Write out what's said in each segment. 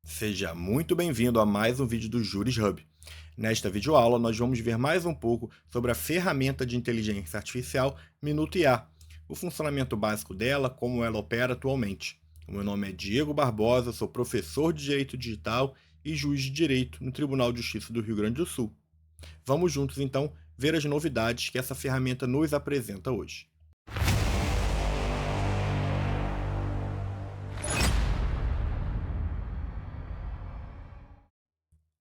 Seja muito bem-vindo a mais um vídeo do Juris Hub. Nesta videoaula, nós vamos ver mais um pouco sobre a ferramenta de inteligência artificial Minuto IA, o funcionamento básico dela, como ela opera atualmente. O meu nome é Diego Barbosa, sou professor de Direito Digital e juiz de Direito no Tribunal de Justiça do Rio Grande do Sul. Vamos juntos, então, ver as novidades que essa ferramenta nos apresenta hoje.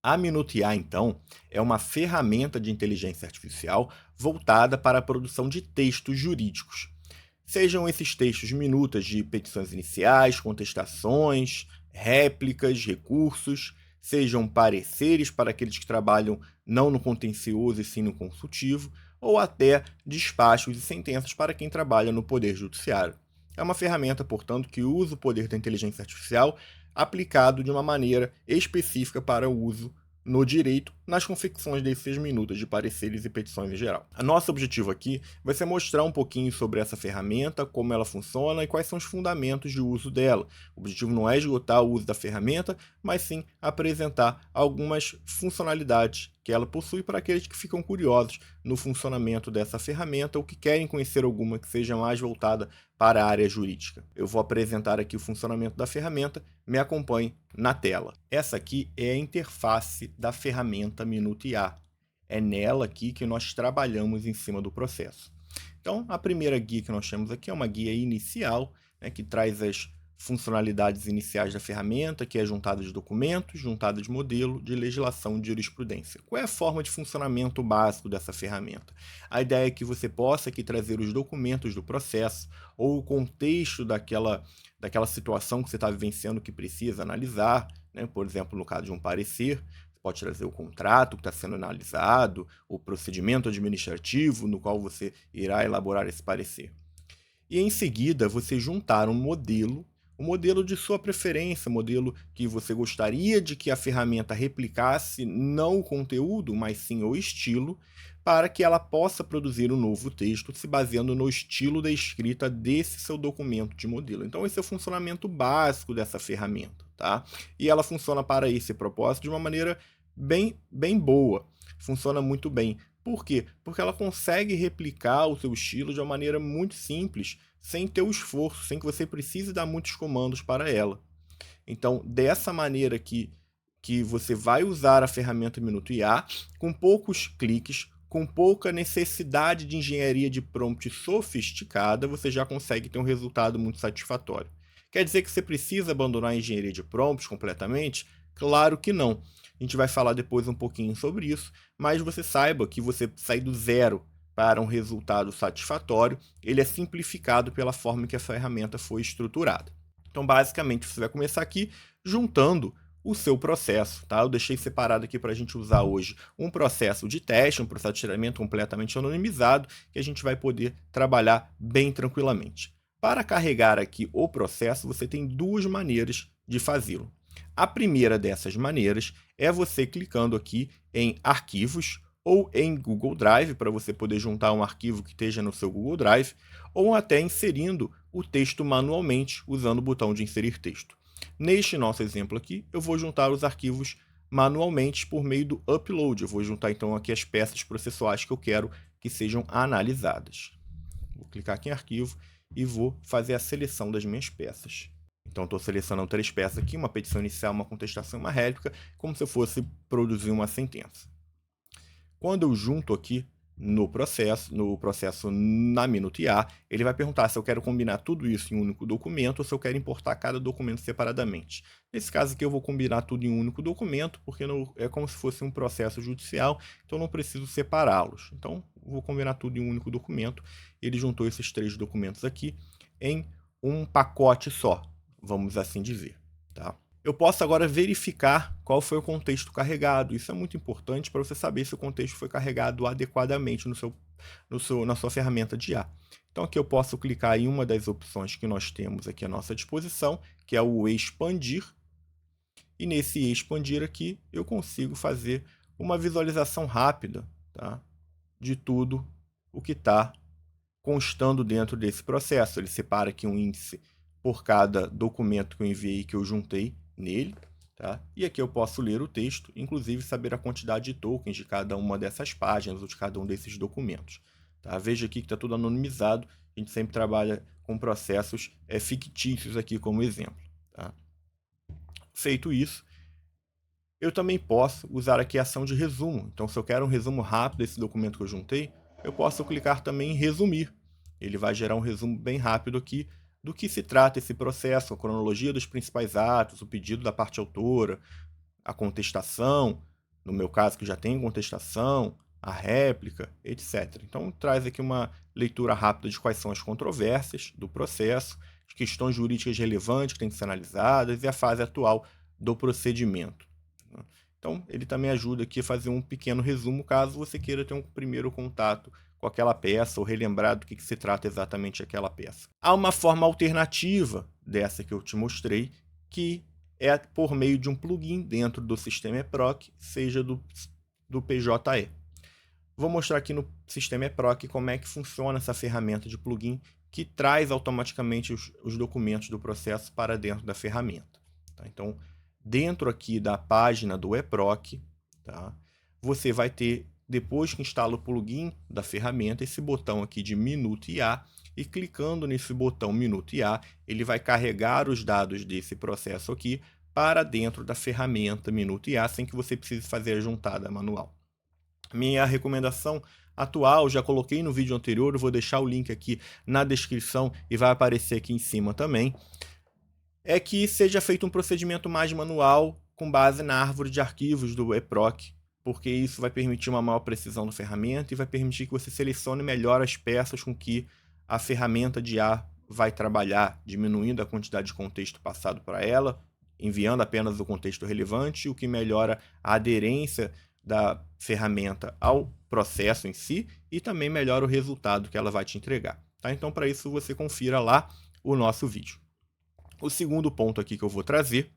A Minutia, então, é uma ferramenta de inteligência artificial voltada para a produção de textos jurídicos. Sejam esses textos minutas de petições iniciais, contestações, réplicas, recursos, sejam pareceres para aqueles que trabalham não no contencioso e sim no consultivo, ou até despachos e sentenças para quem trabalha no Poder Judiciário. É uma ferramenta, portanto, que usa o poder da inteligência artificial aplicado de uma maneira específica para o uso no direito, nas confecções desses minutos de pareceres e petições em geral. O nosso objetivo aqui vai ser mostrar um pouquinho sobre essa ferramenta, como ela funciona e quais são os fundamentos de uso dela. O objetivo não é esgotar o uso da ferramenta, mas sim apresentar algumas funcionalidades que ela possui para aqueles que ficam curiosos no funcionamento dessa ferramenta ou que querem conhecer alguma que seja mais voltada para a área jurídica. Eu vou apresentar aqui o funcionamento da ferramenta, me acompanhe na tela. Essa aqui é a interface da ferramenta Minuto IA. É nela aqui que nós trabalhamos em cima do processo. Então, a primeira guia que nós temos aqui é uma guia inicial, né, que traz as funcionalidades iniciais da ferramenta, que é juntada de documentos, juntada de modelo, de legislação e de jurisprudência. Qual é a forma de funcionamento básico dessa ferramenta? A ideia é que você possa aqui trazer os documentos do processo ou o contexto daquela situação que você está vivenciando que precisa analisar, né? Por exemplo, no caso de um parecer, você pode trazer o contrato que está sendo analisado, o procedimento administrativo no qual você irá elaborar esse parecer. E em seguida, você juntar um modelo, o modelo de sua preferência, modelo que você gostaria de que a ferramenta replicasse não o conteúdo, mas sim o estilo, para que ela possa produzir um novo texto se baseando no estilo da escrita desse seu documento de modelo. Então, esse é o funcionamento básico dessa ferramenta, tá? E ela funciona para esse propósito de uma maneira bem boa. Funciona muito bem. Por quê? Porque ela consegue replicar o seu estilo de uma maneira muito simples, sem ter o esforço, sem que você precise dar muitos comandos para ela. Então, dessa maneira que você vai usar a ferramenta Minuto IA, com poucos cliques, com pouca necessidade de engenharia de prompt sofisticada, você já consegue ter um resultado muito satisfatório. Quer dizer que você precisa abandonar a engenharia de prompts completamente? Claro que não. A gente vai falar depois um pouquinho sobre isso, mas você saiba que você sai do zero para um resultado satisfatório, ele é simplificado pela forma que a ferramenta foi estruturada. Então, basicamente, você vai começar aqui juntando o seu processo, tá? Eu deixei separado aqui para a gente usar hoje um processo de teste, um processo de treinamento completamente anonimizado, que a gente vai poder trabalhar bem tranquilamente. Para carregar aqui o processo, você tem duas maneiras de fazê-lo. A primeira dessas maneiras é você clicando aqui em Arquivos ou em Google Drive, para você poder juntar um arquivo que esteja no seu Google Drive, ou até inserindo o texto manualmente usando o botão de inserir texto. Neste nosso exemplo aqui, eu vou juntar os arquivos manualmente por meio do upload. Eu vou juntar então aqui as peças processuais que eu quero que sejam analisadas. Vou clicar aqui em arquivo e vou fazer a seleção das minhas peças. Então, estou selecionando 3 peças aqui, uma petição inicial, uma contestação e uma réplica, como se eu fosse produzir uma sentença. Quando eu junto aqui no processo na Minuto IA, ele vai perguntar se eu quero combinar tudo isso em um único documento ou se eu quero importar cada documento separadamente. Nesse caso aqui eu vou combinar tudo em um único documento, porque é como se fosse um processo judicial, então eu não preciso separá-los. Então, vou combinar tudo em um único documento. Ele juntou esses 3 documentos aqui em um pacote só, vamos assim dizer, tá? Eu posso agora verificar qual foi o contexto carregado. Isso é muito importante para você saber se o contexto foi carregado adequadamente na sua ferramenta de IA. Então, aqui eu posso clicar em uma das opções que nós temos aqui à nossa disposição, que é o expandir. E nesse expandir aqui, eu consigo fazer uma visualização rápida, tá, de tudo o que está constando dentro desse processo. Ele separa aqui um índice por cada documento que eu enviei, que eu juntei nele. Tá? E aqui eu posso ler o texto, inclusive saber a quantidade de tokens de cada uma dessas páginas ou de cada um desses documentos. Tá? Veja aqui que está tudo anonimizado, a gente sempre trabalha com processos fictícios aqui como exemplo. Tá? Feito isso, eu também posso usar aqui a ação de resumo. Então, se eu quero um resumo rápido desse documento que eu juntei, eu posso clicar também em resumir. Ele vai gerar um resumo bem rápido aqui do que se trata esse processo, a cronologia dos principais atos, o pedido da parte autora, a contestação, no meu caso que já tem contestação, a réplica, etc. Então, traz aqui uma leitura rápida de quais são as controvérsias do processo, as questões jurídicas relevantes que têm que ser analisadas e a fase atual do procedimento. Então, ele também ajuda aqui a fazer um pequeno resumo, caso você queira ter um primeiro contato com aquela peça ou relembrar do que se trata exatamente aquela peça. Há uma forma alternativa dessa que eu te mostrei, que é por meio de um plugin dentro do sistema eProc, seja do PJE. Vou mostrar aqui no sistema eProc como é que funciona essa ferramenta de plugin que traz automaticamente os documentos do processo para dentro da ferramenta. Tá? Então, dentro aqui da página do eProc, tá? Você vai ter, depois que instala o plugin da ferramenta, esse botão aqui de Minuto IA, e clicando nesse botão Minuto IA, ele vai carregar os dados desse processo aqui para dentro da ferramenta Minuto IA, sem que você precise fazer a juntada manual. Minha recomendação atual, já coloquei no vídeo anterior, eu vou deixar o link aqui na descrição e vai aparecer aqui em cima também, é que seja feito um procedimento mais manual com base na árvore de arquivos do eProc, porque isso vai permitir uma maior precisão da ferramenta e vai permitir que você selecione melhor as peças com que a ferramenta de IA vai trabalhar, diminuindo a quantidade de contexto passado para ela, enviando apenas o contexto relevante, o que melhora a aderência da ferramenta ao processo em si e também melhora o resultado que ela vai te entregar. Tá? Então, para isso, você confira lá o nosso vídeo. O segundo ponto aqui que eu vou trazer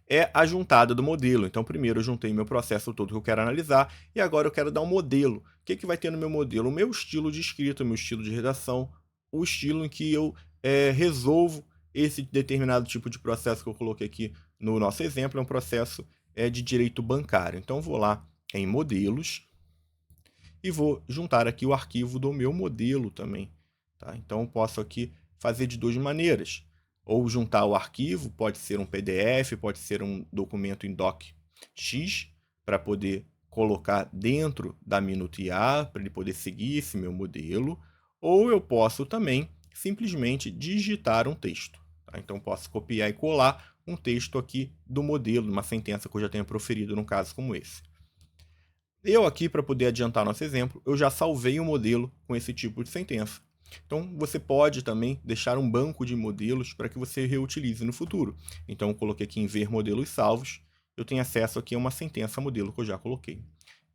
é a juntada do modelo. Então, primeiro eu juntei meu processo todo que eu quero analisar e agora eu quero dar um modelo. O que vai ter no meu modelo? O meu estilo de escrita, o meu estilo de redação, o estilo em que eu resolvo esse determinado tipo de processo que eu coloquei aqui no nosso exemplo, é um processo de direito bancário. Então, vou lá em modelos e vou juntar aqui o arquivo do meu modelo também. Tá? Então, eu posso aqui fazer de duas maneiras. Ou juntar o arquivo, pode ser um PDF, pode ser um documento em docx, para poder colocar dentro da Minuto IA, para ele poder seguir esse meu modelo. Ou eu posso também simplesmente digitar um texto. Tá? Então, posso copiar e colar um texto aqui do modelo, uma sentença que eu já tenha proferido num caso como esse. Eu aqui, para poder adiantar nosso exemplo, eu já salvei um modelo com esse tipo de sentença. Então, você pode também deixar um banco de modelos para que você reutilize no futuro. Então, eu coloquei aqui em ver modelos salvos, eu tenho acesso aqui a uma sentença modelo que eu já coloquei.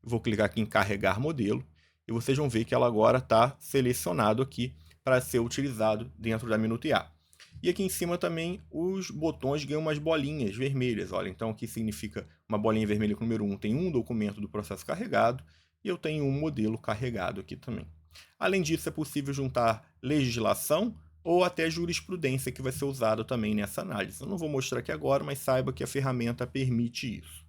Vou clicar aqui em carregar modelo e vocês vão ver que ela agora está selecionado aqui para ser utilizado dentro da Minuto IA. E aqui em cima também os botões ganham umas bolinhas vermelhas. Olha, então aqui significa uma bolinha vermelha com o número 1, tem um documento do processo carregado e eu tenho um modelo carregado aqui também. Além disso, é possível juntar legislação ou até jurisprudência que vai ser usado também nessa análise. Eu não vou mostrar aqui agora, mas saiba que a ferramenta permite isso.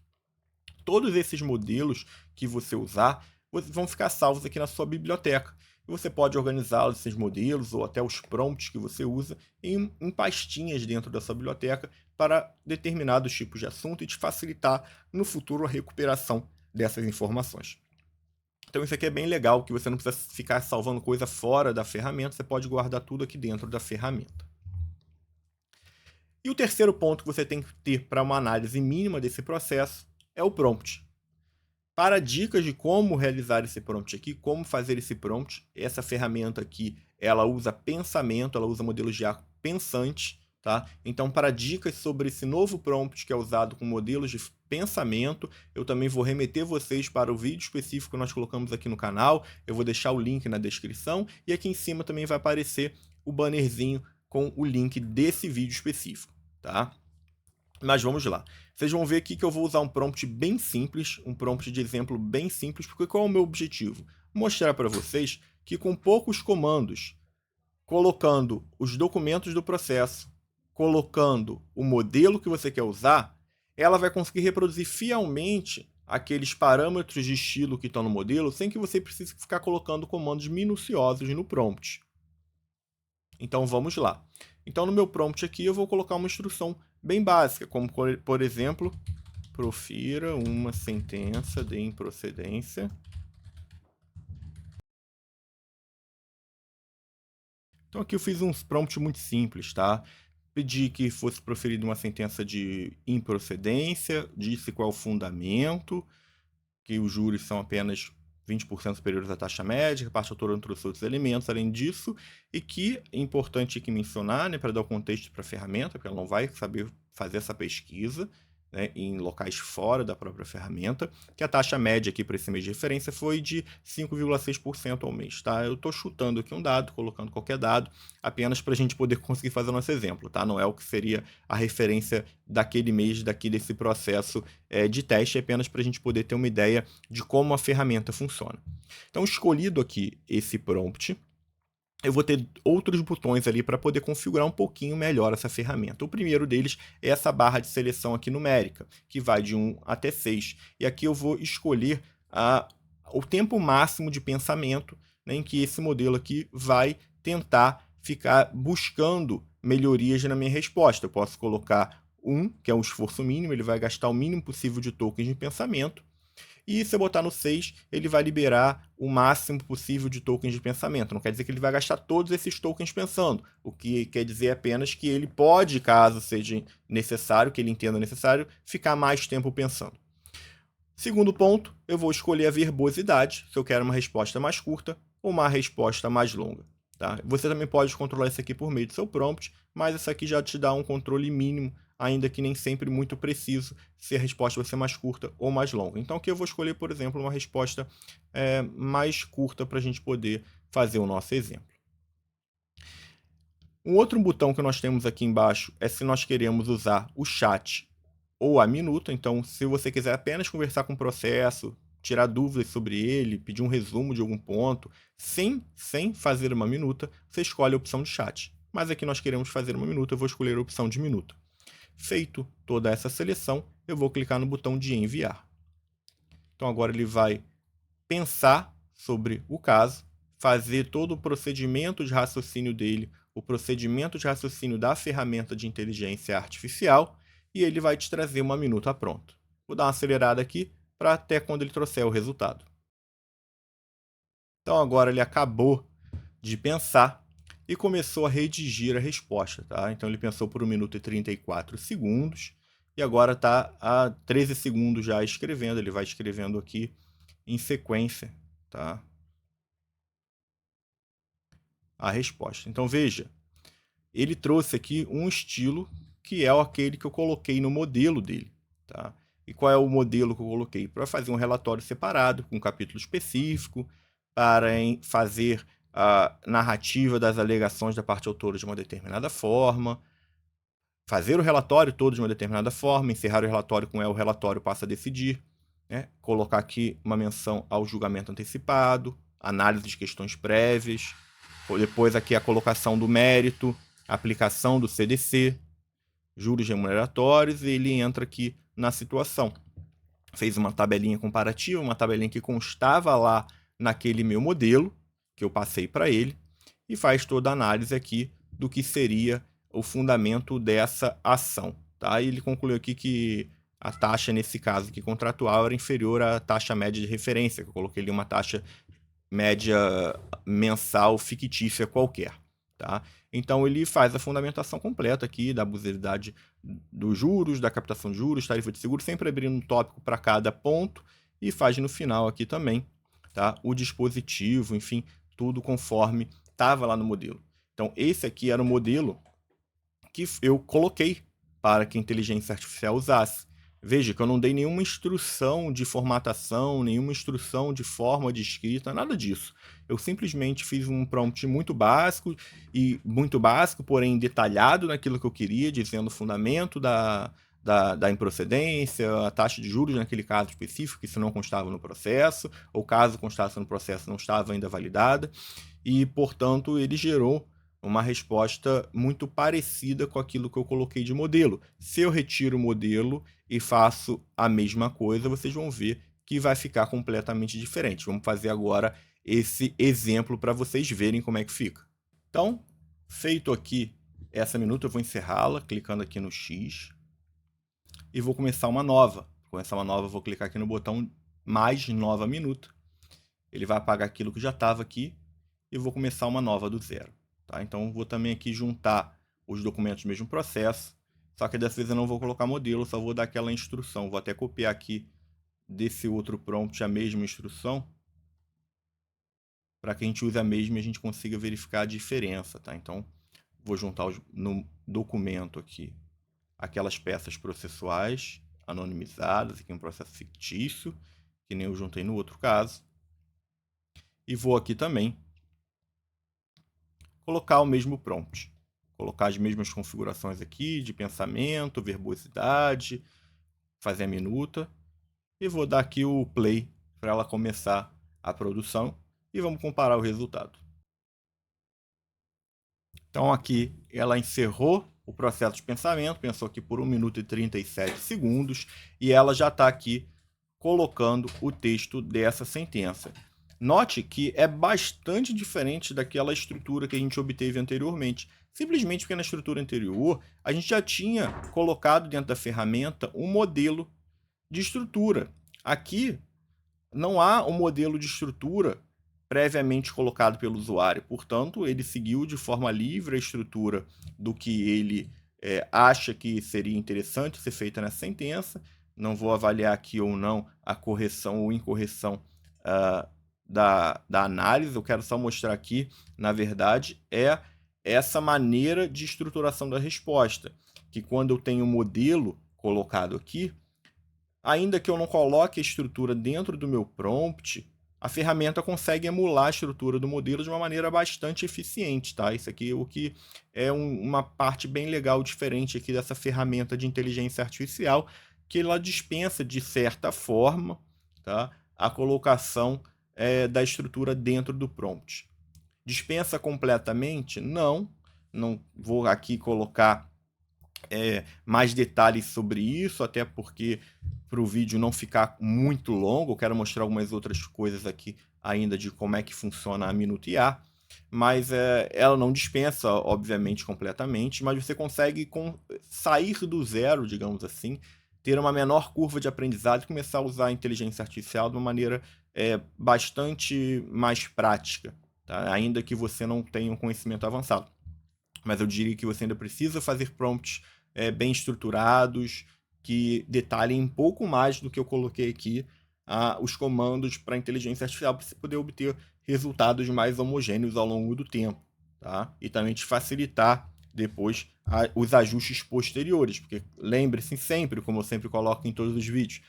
Todos esses modelos que você usar vão ficar salvos aqui na sua biblioteca. E você pode organizá-los, esses modelos, ou até os prompts que você usa, em pastinhas dentro da sua biblioteca para determinados tipos de assunto e te facilitar no futuro a recuperação dessas informações. Então isso aqui é bem legal, que você não precisa ficar salvando coisa fora da ferramenta, você pode guardar tudo aqui dentro da ferramenta. E o terceiro ponto que você tem que ter para uma análise mínima desse processo é o prompt. Para dicas de como realizar esse prompt aqui, como fazer esse prompt, essa ferramenta aqui, ela usa pensamento, ela usa modelos de IA pensantes, tá? Então, para dicas sobre esse novo prompt que é usado com modelos de pensamento, eu também vou remeter vocês para o vídeo específico que nós colocamos aqui no canal, eu vou deixar o link na descrição e aqui em cima também vai aparecer o bannerzinho com o link desse vídeo específico, tá? Mas vamos lá. Vocês vão ver aqui que eu vou usar um prompt bem simples, um prompt de exemplo bem simples, porque qual é o meu objetivo? Mostrar para vocês que com poucos comandos, colocando os documentos do processo, colocando o modelo que você quer usar, ela vai conseguir reproduzir fielmente aqueles parâmetros de estilo que estão no modelo, sem que você precise ficar colocando comandos minuciosos no prompt. Então vamos lá. Então no meu prompt aqui eu vou colocar uma instrução bem básica, como por exemplo, profira uma sentença de improcedência. Então aqui eu fiz um prompt muito simples, tá? Pedi que fosse proferida uma sentença de improcedência, disse qual é o fundamento, que os juros são apenas 20% superiores à taxa média, que a parte autora não trouxe outros elementos além disso, e que é importante aqui mencionar, né, para dar o contexto para a ferramenta, porque ela não vai saber fazer essa pesquisa, né, em locais fora da própria ferramenta, que a taxa média aqui para esse mês de referência foi de 5,6% ao mês. Tá? Eu estou chutando aqui um dado, colocando qualquer dado, apenas para a gente poder conseguir fazer o nosso exemplo. Tá? Não é o que seria a referência daquele mês, desse processo de teste, é apenas para a gente poder ter uma ideia de como a ferramenta funciona. Então, escolhido aqui esse prompt, eu vou ter outros botões ali para poder configurar um pouquinho melhor essa ferramenta. O primeiro deles é essa barra de seleção aqui numérica, que vai de 1 até 6. E aqui eu vou escolher o tempo máximo de pensamento, né, em que esse modelo aqui vai tentar ficar buscando melhorias na minha resposta. Eu posso colocar 1, que é o esforço mínimo, ele vai gastar o mínimo possível de tokens de pensamento. E se eu botar no 6, ele vai liberar o máximo possível de tokens de pensamento. Não quer dizer que ele vai gastar todos esses tokens pensando. O que quer dizer apenas que ele pode, caso seja necessário, que ele entenda necessário, ficar mais tempo pensando. Segundo ponto, eu vou escolher a verbosidade, se eu quero uma resposta mais curta ou uma resposta mais longa. Tá? Você também pode controlar isso aqui por meio do seu prompt, mas isso aqui já te dá um controle mínimo, ainda que nem sempre muito preciso, se a resposta vai ser mais curta ou mais longa. Então aqui eu vou escolher, por exemplo, uma resposta mais curta para a gente poder fazer o nosso exemplo. Um outro botão que nós temos aqui embaixo é se nós queremos usar o chat ou a minuta. Então, se você quiser apenas conversar com o processo, tirar dúvidas sobre ele, pedir um resumo de algum ponto, sem fazer uma minuta, você escolhe a opção de chat. Mas aqui nós queremos fazer uma minuta, eu vou escolher a opção de minuta. Feito toda essa seleção, eu vou clicar no botão de enviar. Então agora ele vai pensar sobre o caso, fazer todo o procedimento de raciocínio dele, o procedimento de raciocínio da ferramenta de inteligência artificial, e ele vai te trazer uma minuta pronto. Vou dar uma acelerada aqui para até quando ele trouxer o resultado. Então agora ele acabou de pensar e começou a redigir a resposta. Tá? Então ele pensou por 1 minuto e 34 segundos e agora está a 13 segundos já escrevendo. Ele vai escrevendo aqui em sequência, tá? A resposta. Então veja, ele trouxe aqui um estilo que é aquele que eu coloquei no modelo dele. Tá? E qual é o modelo que eu coloquei? Para fazer um relatório separado, com um capítulo específico, para fazer a narrativa das alegações da parte autora de uma determinada forma, fazer o relatório todo de uma determinada forma, encerrar o relatório com o relatório passa a decidir, né? Colocar aqui uma menção ao julgamento antecipado, análise de questões prévias, depois aqui a colocação do mérito, aplicação do CDC, juros remuneratórios, e ele entra aqui na situação. Fez uma tabelinha comparativa, uma tabelinha que constava lá naquele meu modelo, que eu passei para ele, e faz toda a análise aqui do que seria o fundamento dessa ação. Tá? E ele concluiu aqui que a taxa, nesse caso aqui, contratual, era inferior à taxa média de referência, que eu coloquei ali uma taxa média mensal fictícia qualquer. Tá? Então ele faz a fundamentação completa aqui da abusividade dos juros, da captação de juros, tarifa de seguro, sempre abrindo um tópico para cada ponto e faz no final aqui também, tá? O dispositivo, enfim, tudo conforme estava lá no modelo. Então esse aqui era o modelo que eu coloquei para que a inteligência artificial usasse. Veja que eu não dei nenhuma instrução de formatação, nenhuma instrução de forma de escrita, nada disso. Eu simplesmente fiz um prompt muito básico, porém detalhado naquilo que eu queria, dizendo o fundamento da improcedência, a taxa de juros naquele caso específico, que se não constava no processo, ou caso constasse no processo não estava ainda validada, e, portanto, ele gerou uma resposta muito parecida com aquilo que eu coloquei de modelo. Se eu retiro o modelo e faço a mesma coisa, vocês vão ver que vai ficar completamente diferente. Vamos fazer agora esse exemplo para vocês verem como é que fica. Então, feito aqui essa minuta, eu vou encerrá-la clicando aqui no X e vou começar uma nova. Para começar uma nova, eu vou clicar aqui no botão mais nova minuta. Ele vai apagar aquilo que já estava aqui e vou começar uma nova do zero. Tá? Então, vou também aqui juntar os documentos do mesmo processo, só que dessa vez eu não vou colocar modelo, só vou dar aquela instrução. Vou até copiar aqui desse outro prompt a mesma instrução, para que a gente use a mesma e a gente consiga verificar a diferença. Tá? Então, vou juntar no documento aqui aquelas peças processuais anonimizadas, aqui um processo fictício, que nem eu juntei no outro caso. E vou aqui também colocar o mesmo prompt. Colocar as mesmas configurações aqui de pensamento, verbosidade, fazer a minuta. E vou dar aqui o play para ela começar a produção. E vamos comparar o resultado. Então aqui ela encerrou o processo de pensamento, pensou aqui por 1 minuto e 37 segundos, e ela já está aqui colocando o texto dessa sentença. Note que é bastante diferente daquela estrutura que a gente obteve anteriormente, simplesmente porque na estrutura anterior a gente já tinha colocado dentro da ferramenta um modelo de estrutura. Aqui não há um modelo de estrutura previamente colocado pelo usuário, portanto, ele seguiu de forma livre a estrutura do que ele acha que seria interessante ser feita nessa sentença. Não vou avaliar aqui ou não a correção ou incorreção da análise, eu quero só mostrar aqui, na verdade, essa maneira de estruturação da resposta, que quando eu tenho um modelo colocado aqui, ainda que eu não coloque a estrutura dentro do meu prompt, a ferramenta consegue emular a estrutura do modelo de uma maneira bastante eficiente, tá? Isso aqui é o que é uma parte bem legal, diferente aqui dessa ferramenta de inteligência artificial, que ela dispensa, de certa forma, tá? A colocação da estrutura dentro do prompt. Dispensa completamente? Não. Não vou aqui colocar mais detalhes sobre isso, até porque para o vídeo não ficar muito longo, eu quero mostrar algumas outras coisas aqui ainda de como é que funciona a Minuto IA, mas ela não dispensa, obviamente, completamente, mas você consegue sair do zero, digamos assim, ter uma menor curva de aprendizado e começar a usar a inteligência artificial de uma maneira bastante mais prática, tá? Ainda que você não tenha um conhecimento avançado. Mas eu diria que você ainda precisa fazer prompts bem estruturados, que detalhem um pouco mais do que eu coloquei aqui, os comandos para a inteligência artificial, para você poder obter resultados mais homogêneos ao longo do tempo. Tá? E também te facilitar depois os ajustes posteriores, porque lembre-se sempre, como eu sempre coloco em todos os vídeos,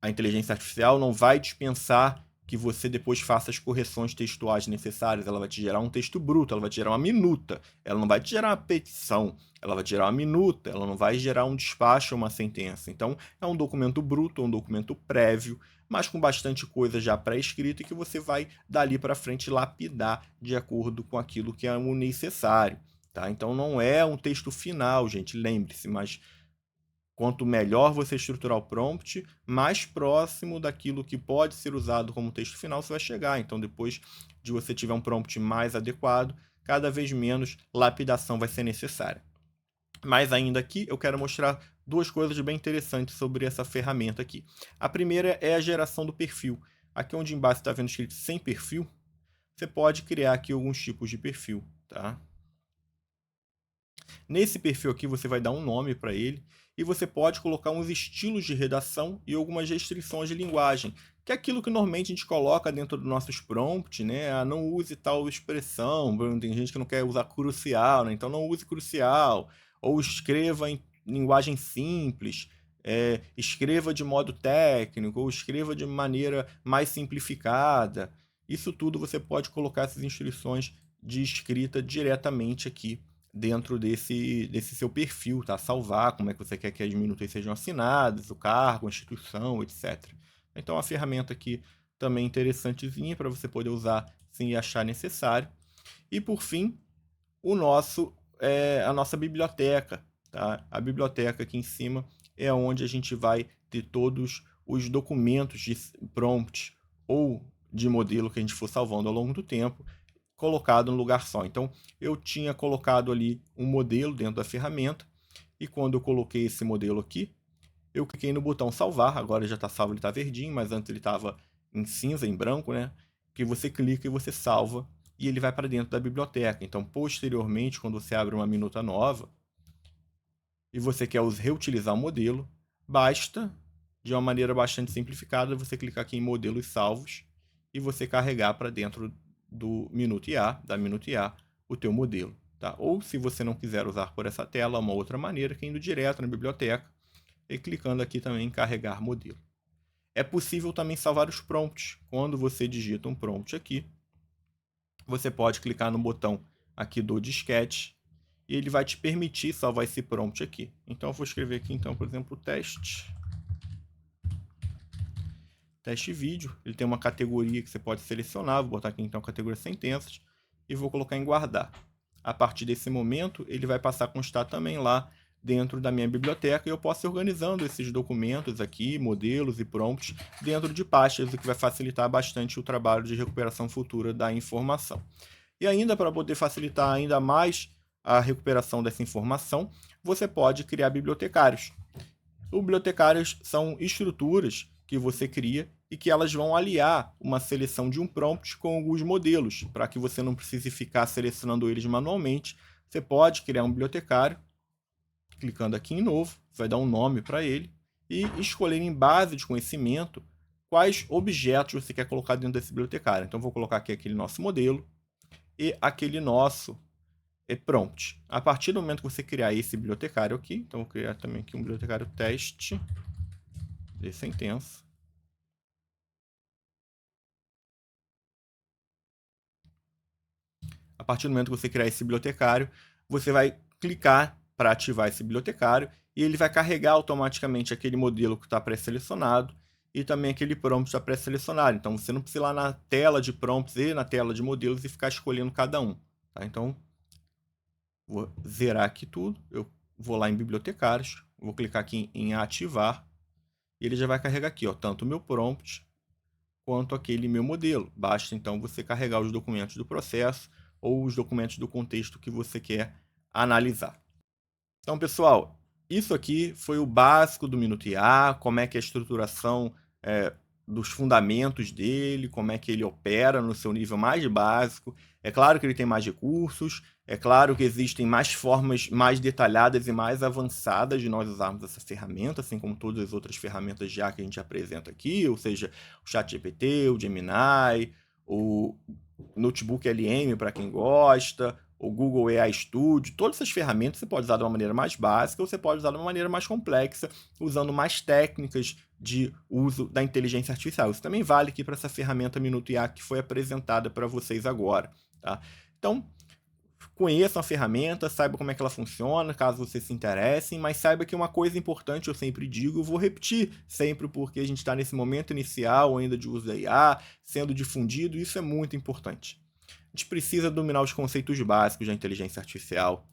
a inteligência artificial não vai dispensar que você depois faça as correções textuais necessárias. Ela vai te gerar um texto bruto, ela vai te gerar uma minuta, ela não vai te gerar uma petição, ela vai te gerar uma minuta, ela não vai gerar um despacho ou uma sentença. Então, é um documento bruto, um documento prévio, mas com bastante coisa já pré-escrita, que você vai dali para frente lapidar de acordo com aquilo que é o necessário. Tá? Então, não é um texto final, gente, lembre-se, mas quanto melhor você estruturar o prompt, mais próximo daquilo que pode ser usado como texto final você vai chegar. Então, depois de você tiver um prompt mais adequado, cada vez menos lapidação vai ser necessária. Mas ainda aqui eu quero mostrar duas coisas bem interessantes sobre essa ferramenta aqui. A primeira é a geração do perfil. Aqui onde embaixo está vendo escrito sem perfil, você pode criar aqui alguns tipos de perfil, tá? Nesse perfil aqui você vai dar um nome para ele e você pode colocar uns estilos de redação e algumas restrições de linguagem, que é aquilo que normalmente a gente coloca dentro dos nossos prompts, né? Ah, não use tal expressão, tem gente que não quer usar crucial, né? Então não use crucial, ou escreva em linguagem simples, escreva de modo técnico, ou escreva de maneira mais simplificada. Isso tudo você pode colocar essas instruções de escrita diretamente aqui dentro desse seu perfil, tá? Salvar como é que você quer que as minutas sejam assinadas, o cargo, a instituição, etc. Então, a ferramenta aqui também interessantezinha para você poder usar sem achar necessário. E, por fim, a nossa biblioteca, tá? A biblioteca aqui em cima é onde a gente vai ter todos os documentos de prompt ou de modelo que a gente for salvando ao longo do tempo, colocado no lugar só. Então, eu tinha colocado ali um modelo dentro da ferramenta, e quando eu coloquei esse modelo aqui, eu cliquei no botão salvar. Agora já está salvo, ele está verdinho, mas antes ele estava em cinza, em branco, né? Que você clica e você salva, e ele vai para dentro da biblioteca. Então, posteriormente, quando você abre uma minuta nova e você quer reutilizar o modelo, basta, de uma maneira bastante simplificada, você clicar aqui em modelos salvos e você carregar para dentro do Minuto IA, da Minuto IA, o teu modelo. Tá? Ou, se você não quiser usar por essa tela, uma outra maneira, que é indo direto na biblioteca e clicando aqui também em carregar modelo. É possível também salvar os prompts. Quando você digita um prompt aqui, você pode clicar no botão aqui do disquete e ele vai te permitir salvar esse prompt aqui. Então, eu vou escrever aqui, então, por exemplo, teste vídeo. Ele tem uma categoria que você pode selecionar. Vou botar aqui, então, categoria sentenças e vou colocar em guardar. A partir desse momento, ele vai passar a constar também lá dentro da minha biblioteca, e eu posso ir organizando esses documentos aqui, modelos e prompts, dentro de pastas, o que vai facilitar bastante o trabalho de recuperação futura da informação. E ainda, para poder facilitar ainda mais a recuperação dessa informação, você pode criar bibliotecários. Os bibliotecários são estruturas que você cria e que elas vão aliar uma seleção de um prompt com alguns modelos, para que você não precise ficar selecionando eles manualmente. Você pode criar um bibliotecário, clicando aqui em novo, vai dar um nome para ele, e escolher em base de conhecimento quais objetos você quer colocar dentro desse bibliotecário. Então, vou colocar aqui aquele nosso modelo e aquele nosso prompt. A partir do momento que você criar esse bibliotecário aqui, então vou criar também aqui um bibliotecário teste de sentença. A partir do momento que você criar esse bibliotecário, você vai clicar para ativar esse bibliotecário e ele vai carregar automaticamente aquele modelo que está pré-selecionado e também aquele prompt está pré-selecionado. Então, você não precisa ir lá na tela de prompts e na tela de modelos e ficar escolhendo cada um. Tá? Então, vou zerar aqui tudo. Eu vou lá em bibliotecários, vou clicar aqui em ativar e ele já vai carregar aqui, ó, tanto o meu prompt quanto aquele meu modelo. Basta, então, você carregar os documentos do processo ou os documentos do contexto que você quer analisar. Então, pessoal, isso aqui foi o básico do Minuto IA, como é que é a estruturação dos fundamentos dele, como é que ele opera no seu nível mais básico. É claro que ele tem mais recursos, é claro que existem mais formas mais detalhadas e mais avançadas de nós usarmos essa ferramenta, assim como todas as outras ferramentas já que a gente apresenta aqui, ou seja, o ChatGPT, o Gemini, o Notebook LM para quem gosta, o Google AI Studio, todas essas ferramentas você pode usar de uma maneira mais básica ou você pode usar de uma maneira mais complexa, usando mais técnicas de uso da inteligência artificial. Isso também vale aqui para essa ferramenta Minuto IA que foi apresentada para vocês agora. Tá? Então, conheçam a ferramenta, saibam como é que ela funciona, caso vocês se interessem, mas saiba que uma coisa importante eu sempre digo, eu vou repetir sempre porque a gente está nesse momento inicial ainda de uso da IA, sendo difundido, e isso é muito importante. A gente precisa dominar os conceitos básicos da inteligência artificial,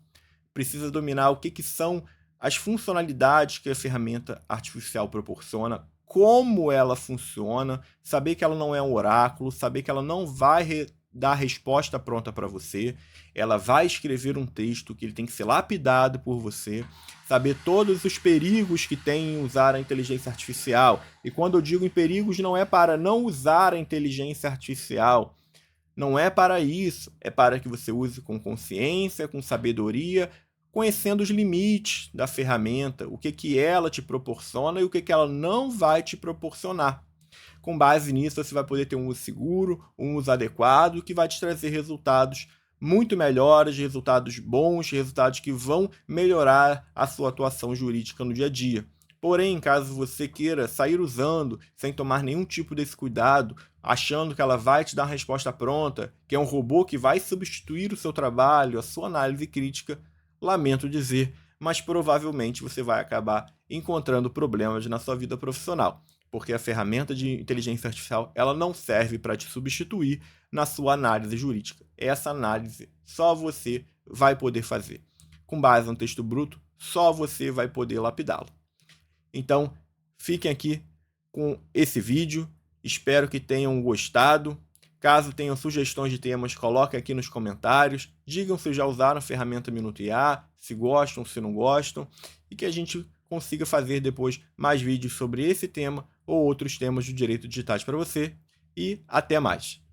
precisa dominar o que são as funcionalidades que a ferramenta artificial proporciona, como ela funciona, saber que ela não é um oráculo, saber que ela não vai dar a resposta pronta para você, ela vai escrever um texto que ele tem que ser lapidado por você, saber todos os perigos que tem em usar a inteligência artificial. E quando eu digo em perigos, não é para não usar a inteligência artificial, não é para isso, é para que você use com consciência, com sabedoria, conhecendo os limites da ferramenta, o que ela te proporciona e o que ela não vai te proporcionar. Com base nisso, você vai poder ter um uso seguro, um uso adequado, que vai te trazer resultados muito melhores, resultados bons, resultados que vão melhorar a sua atuação jurídica no dia a dia. Porém, caso você queira sair usando sem tomar nenhum tipo desse cuidado, achando que ela vai te dar uma resposta pronta, que é um robô que vai substituir o seu trabalho, a sua análise crítica, lamento dizer, mas provavelmente você vai acabar encontrando problemas na sua vida profissional, porque a ferramenta de inteligência artificial ela não serve para te substituir na sua análise jurídica. Essa análise só você vai poder fazer. Com base no texto bruto, só você vai poder lapidá-lo. Então, fiquem aqui com esse vídeo. Espero que tenham gostado. Caso tenham sugestões de temas, coloquem aqui nos comentários. Digam se já usaram a ferramenta Minuto IA, se gostam, se não gostam, e que a gente consiga fazer depois mais vídeos sobre esse tema ou outros temas de direito digitais para você. E até mais!